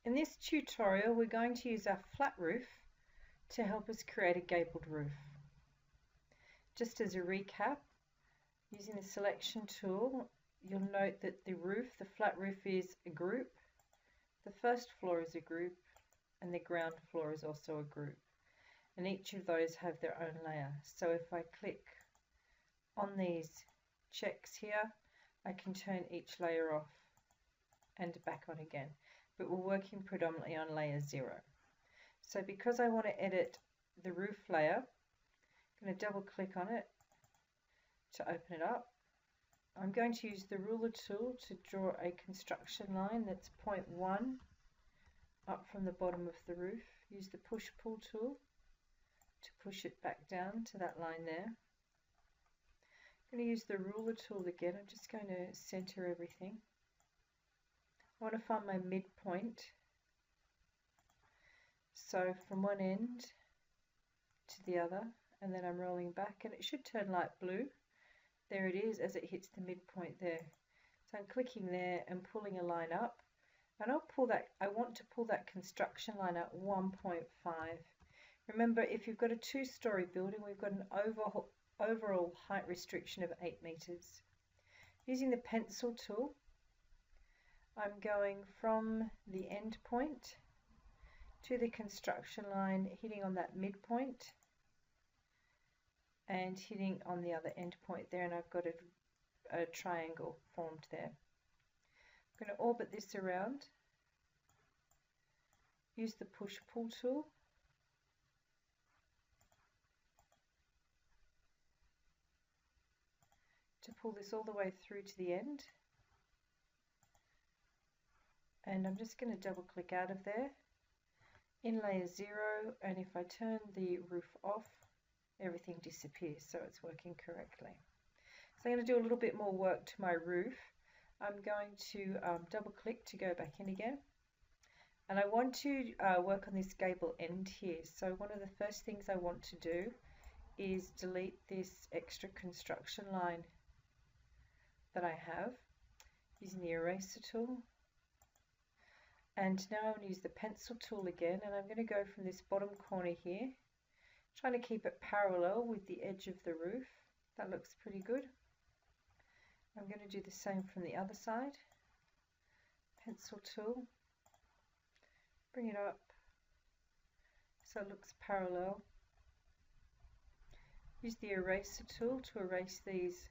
In this tutorial, we're going to use our flat roof to help us create a gabled roof. Just as a recap, using the selection tool, you'll note that the flat roof is a group, the first floor is a group, and the ground floor is also a group. And each of those have their own layer. So if I click on these checks here, I can turn each layer off and back on again. But we're working predominantly on layer 0. So because I want to edit the roof layer, I'm going to double click on it to open it up. I'm going to use the ruler tool to draw a construction line that's 0.1 up from the bottom of the roof. Use the push-pull tool to push it back down to that line there. I'm going to use the ruler tool again. I'm just going to center everything. I want to find my midpoint. So from one end to the other, and then I'm rolling back, and it should turn light blue. There it is as it hits the midpoint there. So I'm clicking there and pulling a line up, and I want to pull that construction line at 1.5. Remember, if you've got a 2-story building, we've got an overall height restriction of 8 meters. Using the pencil tool, I'm going from the end point to the construction line, hitting on that midpoint and hitting on the other end point there, and I've got a triangle formed there. I'm going to orbit this around, use the push-pull tool, to pull this all the way through to the end. And I'm just going to double click out of there in layer 0, and if I turn the roof off, everything disappears, so it's working correctly. So I'm going to do a little bit more work to my roof. I'm going to double click to go back in again, and I want to work on this gable end here. So one of the first things I want to do is delete this extra construction line that I have using the eraser tool. And now I'm going to use the pencil tool again, and I'm going to go from this bottom corner here, trying to keep it parallel with the edge of the roof. That looks pretty good. I'm going to do the same from the other side. Pencil tool, bring it up so it looks parallel. Use the eraser tool to erase these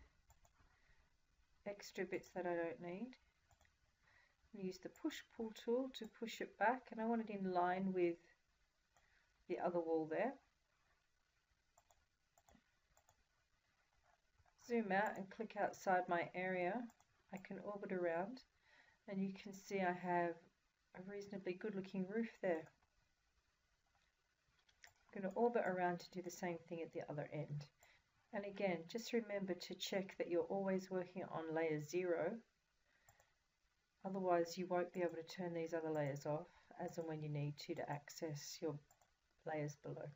extra bits that I don't need. Use the push-pull tool to push it back, and I want it in line with the other wall there. Zoom out and click outside my area. I can orbit around, and you can see I have a reasonably good looking roof there. I'm going to orbit around to do the same thing at the other end. And again, just remember to check that you're always working on layer 0. Otherwise, you won't be able to turn these other layers off as and when you need to access your layers below.